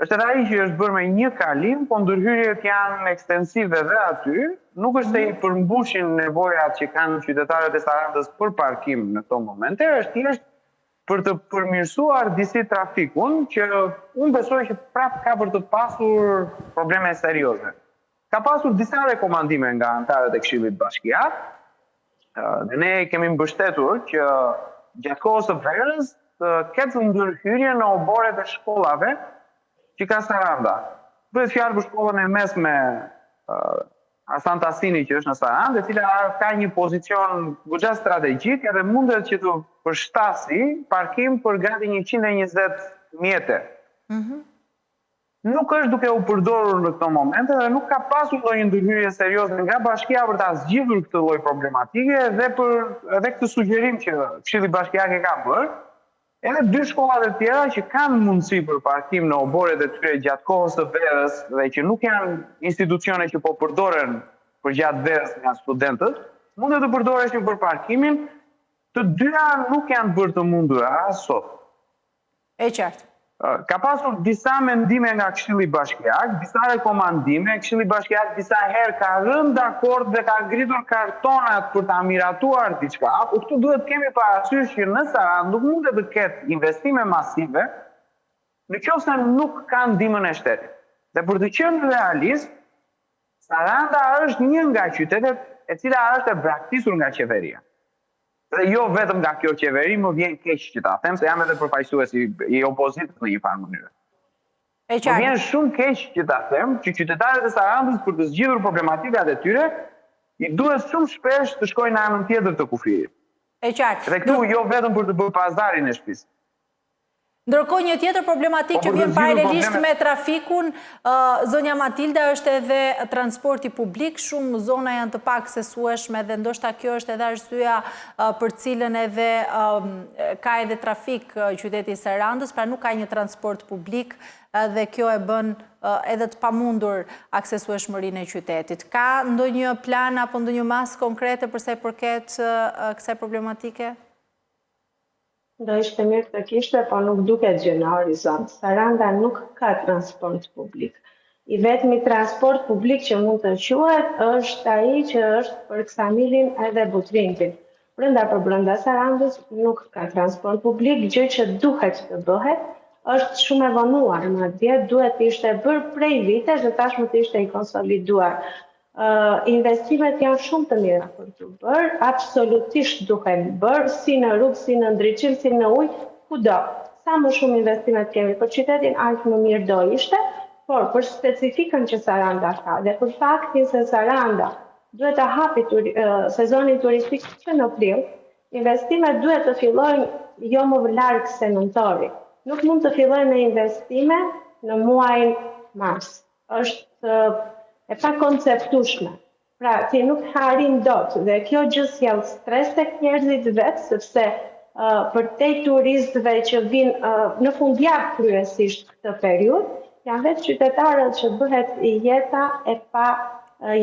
[SPEAKER 2] është edhe ai që është bërë me një kalim, po ndërhyrjet janë ekstensive dhe aty, nuk është se i përmbushin nevojat që kanë qytetarët e Sarandës për parkim në këto momente, është thjesht për të përmirësuar disi trafikun, që unë besoj që prapë ka për të pasur probleme serioze. Ka pasur disa rekomandime nga anëtarët e Këshillit Bashkiak, dhe ne kemi mbështetur që gjatë kohës së verës ketë ndërhyrje në oboret e shkollave që ka Saranda. Bëhet fjalë për shkollën e mesme Hasan Tasini që është në Sarandë, e cila ka një pozicion goxha strategjik edhe mundet që të përshtasi parkim për gati 120 mjete. Nuk është duke u përdorur në këto momente dhe nuk ka pasur ndonjë ndërhyrje serioze nga bashkia për ta zgjidhur këtë lloj problematike dhe për këtë sugjerim që Këshilli Bashkiak e ka bërë. Edhe 2 shkollat e tjera që kanë mundësi për parkim në oboret e tyre gjatë kohës së verës dhe që nuk janë institucione që po përdoren për gjatë verës nga studentët, mundet të përdoreshin për parkimin, të dyja nuk janë bërë të mundura as sot.
[SPEAKER 1] E qartë.
[SPEAKER 2] Ka pasur disa mendime nga Këshilli Bashkiak, disa rekomandime, Këshilli Bashkiak disa herë ka rënë dakord dhe ka ngritur kartonat për ta miratuar diçka. Po këtu duhet kemi parasysh që në Sarandë nuk mundet të ketë investime masive nëse nuk ka ndihmën e shtetit. Dhe për të qenë realist, Saranda është një nga qytetet e cila është e braktisur nga qeveria. Dhe jo vetëm nga kjo qeveri, më vjen keq që ta them, se jam edhe përfaqësues i opozitës në një farë mënyrë. Më vjen shumë keq që ta them që qytetarët e Sarandës për të zgjidhur problematikat e tyre, i duhet shumë shpesh të shkojnë në anën tjetër të kufirit.
[SPEAKER 1] E qartë.
[SPEAKER 2] Dhe këtu jo vetëm për të bërë pazarin e shtëpisë.
[SPEAKER 1] Ndërkohë një tjetër problematik që vjen paralelisht me trafikun, zonja Matilda, është edhe transporti publik. Shumë zona janë të pak aksesueshme dhe ndoshta kjo është edhe arsyeja për cilën edhe ka edhe trafik qyteti i Sarandës, pra nuk ka një transport publik dhe kjo e bën edhe të pamundur aksesueshmërinë e qytetit. Ka ndonjë plan apo ndonjë masë konkrete për sa i përket kësaj problematike?
[SPEAKER 3] Do ishte mirë të kishte, po nuk duket gjë në horizont. Saranda nuk ka transport publik. I vetmi transport publik që mund të quhet është ai që është për Ksamilin edhe Butrindin. Brenda për brenda Sarandës nuk ka transport publik, gjë që duhet të bëhet, është shumë e vonuar, madje duhet të ishte bërë prej vitesh dhe tashmë të ishte i konsoliduar. Investimet janë shumë të mira për të bërë, absolutisht duhen bërë, si në rrugë, si në ndriçim, si në ujë, kudo. Sa më shumë investimet kemi për qytetin, aq më mirë do ishte, por për specifikën që Saranda ka dhe për faktin se Saranda duhet të hapi sezonin turistik që në prill, investimet duhet të fillojnë jo më larg se nëntori. Nuk mund të fillojnë me investime në muajin mars. Është e pa konceptueshme. Pra, ti nuk harin dot dhe kjo gjë sjell stres tek njerëzit vetë, sepse për te turistëve që vinë në fundjavë kryesisht këtë periudhë, janë vetë qytetarët që bëhet jeta e pa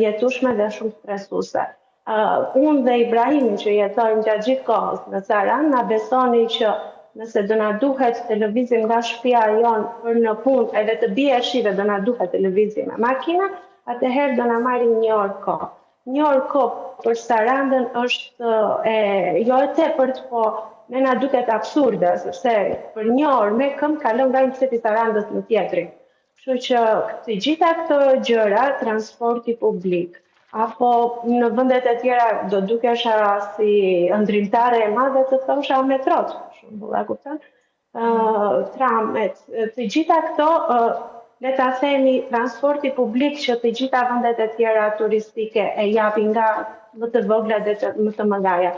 [SPEAKER 3] jetueshme dhe shumë stresuese. Unë dhe Ibrahimi që jetojmë gjatë gjithë kohës në Sarandë, na besoni që nëse do na duhet televizim nga shtëpia jonë për në punë, edhe të bie shive do na duhet televizim me makina, atëherë do na marrin 1 orë kohë. 1 orë kohë për Sarandën është jo e tepërt, po ne na duket absurde, sepse për 1 orë me këmbë kalon nga një qytet i Sarandës në tjetrin. Kështu që të gjitha këto gjëra, transporti publik, apo në vendet e tjera do dukesha si ëndrimtare e madhe të thosha metrot, për shembull, a kupton? Tramet, të gjitha këto le ta themi transporti publik që të gjitha vendet e tjera turistike e japin nga më të vogla dhe më të mëdha.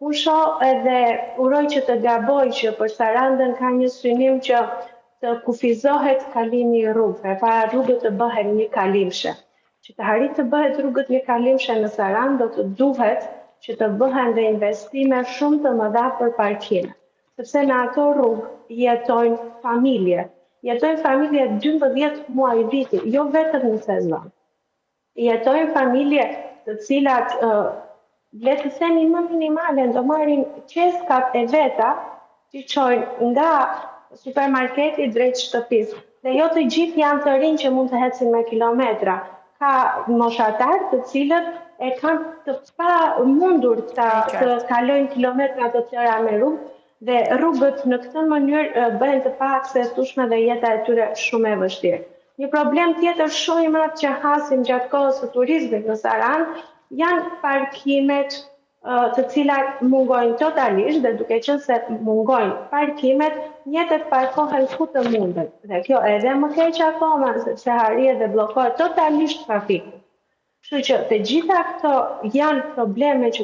[SPEAKER 3] Unë shoh edhe uroj që të gaboj që për Sarandën ka një synim që të kufizohet kalimi i rrugëve, para rrugët të bëhen një kalimshe. Që të arrit të bëhet rrugët një kalimshe në Sarandë, do të duhet që të bëhen dhe investime shumë të mëdha për parkime. Sepse në ato rrugë jetojnë familje. Jetojnë familje 12 muaj viti, jo vetëm në sezon. Jetojnë familje të cilat, le të themi më minimale, do marrin qeskat e veta që çojnë nga supermarketi drejt shtëpisë. Dhe jo të gjithë janë të rinj që mund të ecin me kilometra. Ka moshatar të cilët e kanë të pa mundur të kalojnë kilometra të tjera me rrugë dhe rrugët në këtë mënyrë bëhen të pa aksesueshme dhe jeta e tyre shumë e vështirë. Një problem tjetër shumë i madh që hasim gjatë kohës së turizmit në Sarandë janë parkimet të cilat mungojnë totalisht dhe duke qenë se mungojnë parkimet, mjetet parkohen ku të mundet. Dhe kjo edhe më keq akoma sepse harriet dhe bllokohet totalisht trafiku. Kështu që të gjitha këto janë probleme që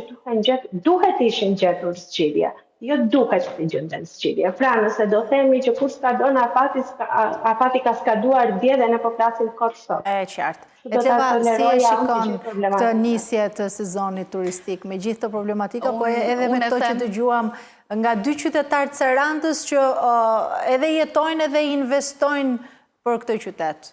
[SPEAKER 3] duhet ishin gjetur zgjidhje. Jo duhet të gjenden zgjidhje. Pra, nëse do themi që kur skadon afati ka skaduar dje dhe ne po flasim kot sot.
[SPEAKER 1] E qartë. E Teva, si e shikon të nisje të sezonit turistik me gjithë të problematika, po edhe me to që dëgjuam nga dy qytetarë të Sarandës që edhe jetojnë edhe investojnë për këtë qytet?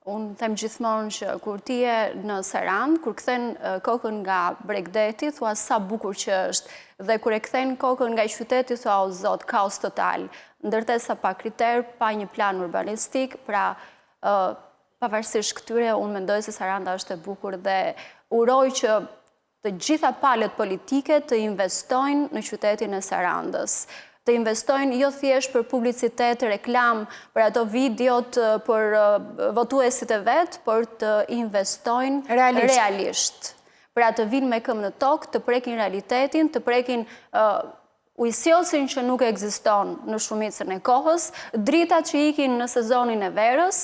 [SPEAKER 4] Unë them gjithmonë që kur ti je në Sarandë, kur kthen kokën nga Bregdeti, thua sa bukur që është, dhe kur e kthen kokën nga qyteti, thua o zot, kaos total, ndërtesa pa kriter, pa një plan urbanistik, pra pavarësisht këtyre, unë mendoj se Saranda është e bukur dhe uroj që të gjitha palët politike të investojnë në qytetin e Sarandës. Të investojnë jo thjesht për publicitet, reklam, për ato videot për votuesit e vetë, por të investojnë realisht. Pra të vinë me këmbë në tokë, të prekin realitetin, të prekin ujësiosin që nuk ekziston në shumicën e kohës, dritat që ikin në sezonin e verës.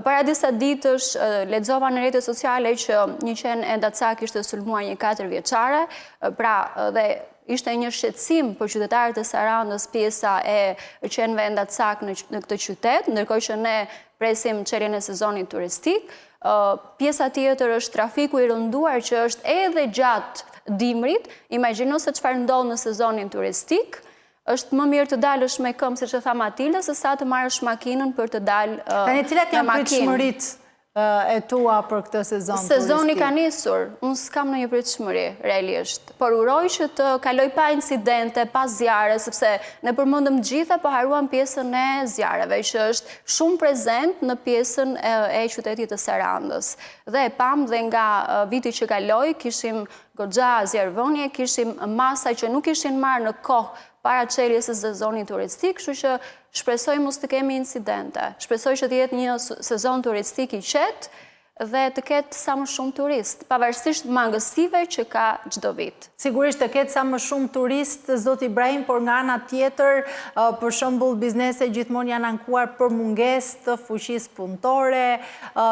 [SPEAKER 4] Para disa ditësh lexova në rrjetet sociale që një qen Endacak ishte sulmuar një 4 vjeçare, pra dhe ishte një shqetësim për qytetarët e Sarandës pjesa e qenëve Endacak në këtë qytet, ndërkohë që ne presim çeljen e sezonit turistik. Pjesa tjetër është trafiku i rënduar që është edhe gjatë dimrit. Imagjino se çfarë ndodh në sezonin turistik. Është më mirë të dalësh me këmbë, siç e tha Matilda, se sa të marrësh makinën për të dalë me makinë.
[SPEAKER 1] Cilat janë pritshmëritë e tua për këtë sezon turistik?
[SPEAKER 4] Sezoni ka nisur, unë s'kam në një pritshmëri, realisht. Por uroj që të kaloj pa incidente, pa zjarre, sepse ne përmendëm gjitha, po haruam pjesën e zjarreve, që është shumë prezent në pjesën e qytetit të Sarandës. Dhe e pam dhe nga viti që kaloi, kishim goxha zjarrvënie, kishim masa që nuk ishin marrë në kohë para çeljes së sezonit turistik, kështu që shpresoj mos të kemi incidente. Shpresoj që të jetë një sezon turistik i qetë dhe të ketë sa më shumë turist, pavarësisht mangësive që ka çdo vit.
[SPEAKER 1] Sigurisht të ketë sa më shumë turist, zot Ibrahim, por nga ana tjetër, për shembull, bizneset gjithmonë janë ankuar për mungesë të fuqisë punëtore,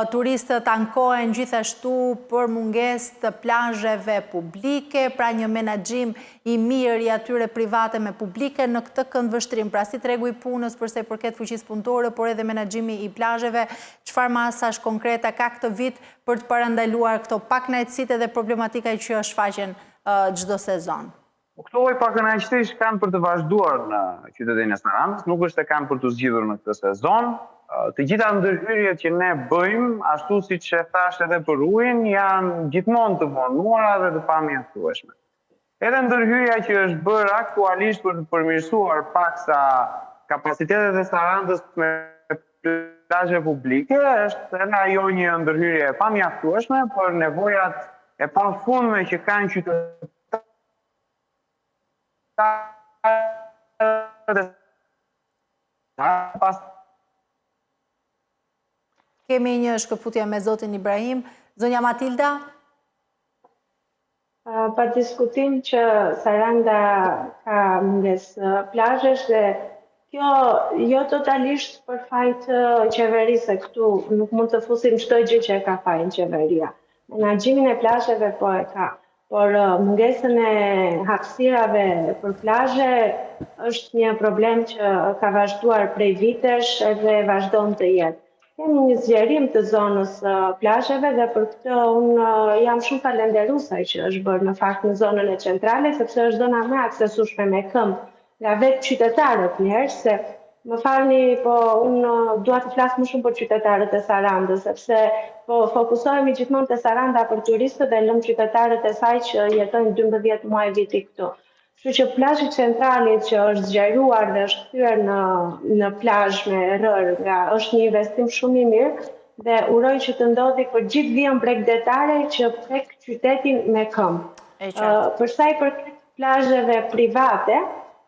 [SPEAKER 1] turistët ankohen gjithashtu për mungesë të plazheve publike, pra një menaxhim i mirë i atyre private me publike në këtë këndvështrim. Pra si tregu i punës përsa i përket fuqisë punëtore, por edhe menaxhimi i plazheve, çfarë masash konkreta ka këtë vit për të parandaluar këto pakënaqësitë dhe problematika që shfaqen çdo sezon?
[SPEAKER 2] Këto lloj pakënaqësish kanë për të vazhduar në qytetin e Sarandës, nuk është se kanë për të zgjidhur në këtë sezon. Të gjitha ndërhyrjet që ne bëjmë, ashtu siç e thash edhe për ujin, janë gjithmonë të vonuara dhe të pamjaftueshme. Edhe ndërhyrja që është bërë aktualisht për të përmirësuar paksa kapacitetet e Sarandës me plazhe publike, është edhe ajo një ndërhyrje e pamjaftueshme për nevojat e pafundme që kanë qytetarët
[SPEAKER 1] Kemi një shkëputje me zotin Ibrahim. Zonja Matilda?
[SPEAKER 3] Pa diskutim që Saranda ka mungesë plazhesh dhe kjo jo totalisht për fajt qeverisë, këtu nuk mund të fusim çdo gjë që ka fajin qeveria. Menaxhimin e plazheve po e ka, por mungesën e hapësirave për plazhe është një problem që ka vazhduar prej vitesh edhe vazhdon të jetë. Kemi një zgjerim të zonës plazheve dhe për këtë unë jam shumë falenderuese që është bërë në fakt në zonën e centrale, sepse është zona më aksesueshme me këmbë nga vetë qytetarët njëherë, se më falni, po unë dua të flas më shumë për qytetarët e Sarandës, sepse po fokusohemi gjithmonë te Saranda për turistët dhe lëm qytetarët e saj që jetojnë 12 muaj viti këtu. Kështu që plazhi centralit që është zgjeruar dhe është kthyer në plazh me rër, është një investim shumë i mirë dhe uroj që të ndodhi për gjithë vijën bregdetare që prek qytetin me këmbë. Për sa i përket plazheve private,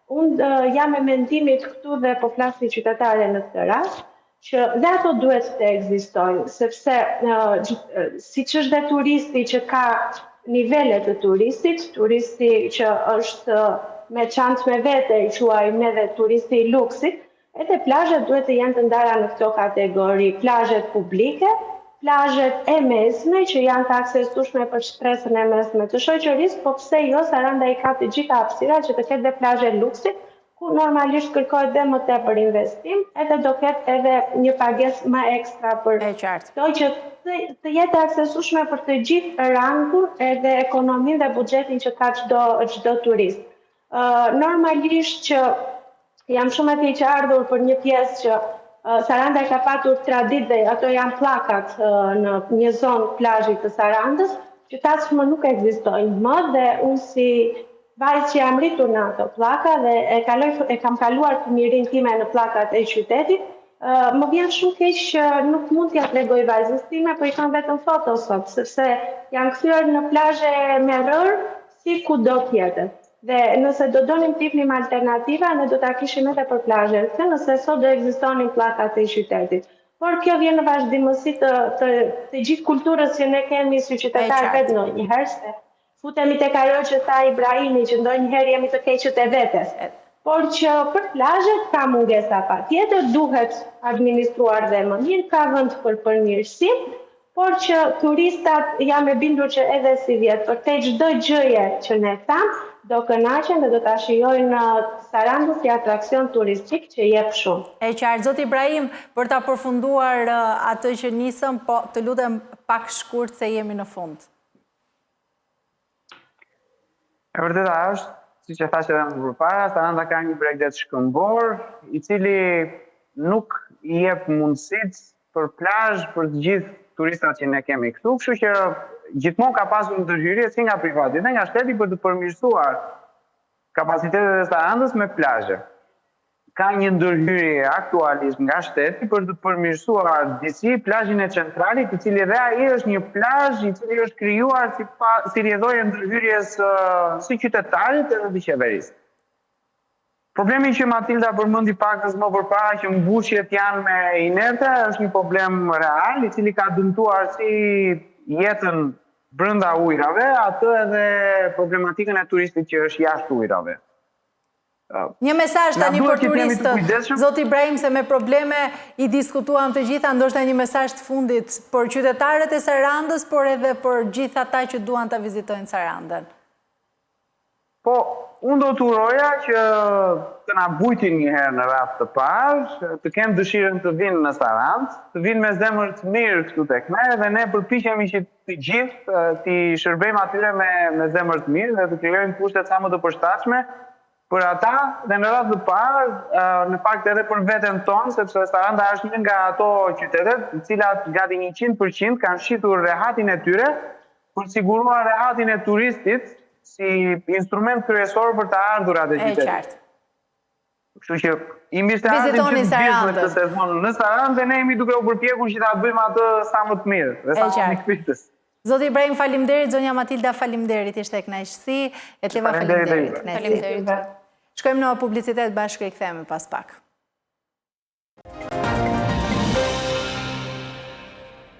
[SPEAKER 3] unë jam e mendimit këtu dhe po flas si qytetare në këtë rast, që dhe ato duhet të ekzistojnë, sepse siç është dhe turisti që ka nivele të turistit, turisti që është me çantë me vete, i quajmë ne dhe turisti i luksit, edhe plazhet duhet të jenë të ndara në këto kategori, plazhet publike, plazhet e mesme që janë të aksesueshme për shtresën e mesme të shoqërisë, po pse jo, Saranda i ka të gjitha hapësirat që të ketë dhe plazhe luksit, ku normalisht kërkohet dhe më tepër investim, edhe do ketë edhe një pagesë më ekstra për to që të jetë aksesueshme për të gjithë rangun edhe ekonominë dhe buxhetin që ka çdo turist. Normalisht që jam shumë e keqardhur për një pjesë që Saranda ka patur tradit dhe ato janë pllakat në një zonë plazhi të Sarandës, që tashmë nuk ekzistojnë më dhe unë si vajzë që jam rritur në ato pllaka dhe e kam kaluar fëmijërinë time në pllakat e qytetit, më vjen shumë keq që nuk mund t'ja tregoj vajzës time, po i kam vetëm foto sot, sepse janë kthyer në plazhe me rër si kudo tjetër. Dhe nëse do donim të jepnim alternativa, ne do ta kishim edhe për plazhet, nëse sot do ekzistonin pllakat e qytetit. Por kjo vjen në vazhdimësi të gjithë kulturës që ne kemi si qytetarë vetë ndonjëherë, se futemi tek ajo që tha Ibrahimi, që ndonjëherë jemi të keqët e vetes. Por që për plazhet ka mungesa patjetër, duhet administruar dhe më mirë, ka vend për përmirësim, por që turistat jam e bindur që edhe si vjet, për çdo gjëje që ne tham, do kënaqen dhe do ta shijojnë Sarandën si atraksion turistik që jep shumë.
[SPEAKER 1] E qartë, Zoti Ibrahim, për ta përfunduar atë që nisëm, po të lutem pak shkurt se jemi në fund.
[SPEAKER 2] E vërteta është, siç e thash edhe më përpara, Saranda ka një bregdet shkëmbor, i cili nuk i jep mundësitë për plazh për të gjithë turistat që ne kemi këtu, kështu që gjithmonë ka pasur ndërhyrje si nga privati dhe nga shteti për të përmirësuar kapacitetet e Sarandës me plazhe. Ka një ndërhyrje aktualisht nga shteti për të përmirësuar disi plazhin e Centralit, i cili dhe ai është një plazh i cili është krijuar si rrjedhore ndërhyrjes si qytetarit edhe të qeverisë. Problemi që Matilda përmendi pakës më përpara që mbushjet janë me inerte është një problem real i cili ka dëmtuar si jetën brenda ujrave, atë edhe problematikën e turistit që është jashtë ujrave.
[SPEAKER 1] Një mesazh tani për turistët, Zoti Ibrahim, se me probleme i diskutuam të gjitha, ndoshta një mesazh të fundit për qytetarët e Sarandës, por edhe për gjithë ata që duan ta vizitojnë Sarandën.
[SPEAKER 2] Po, unë do të uroja që të na bujtin një herë në rast të parë, të kemë dëshirën të vinë në Sarandë, të vinë me zemër të mirë këtu tek ne dhe ne përpiqemi që të gjithë t'i shërbejmë atyre me zemër të mirë dhe të krijojmë kushtet sa më të përshtatshme për ata dhe në rast të parë, në fakt edhe për veten tonë, sepse Saranda është një nga ato qytetet, të cilat gati 100% kanë shitur rehatin e tyre për siguruar rehatin e turistit si instrument kryesor për të ardhurat e qytetit. Kështu që i mirë se ardhim që të gjithë këtë sezon në Sarandë dhe ne jemi duke u përpjekur që ta bëjmë atë sa më të mirë dhe sa më mikpritës.
[SPEAKER 1] Zoti Ibrahim, faleminderit, zonja Matilda, faleminderit, ishte kënaqësi, Etleva faleminderit.
[SPEAKER 4] Faleminderit.
[SPEAKER 1] Shkojmë në publicitet bashkë, rikthehemi pas pak.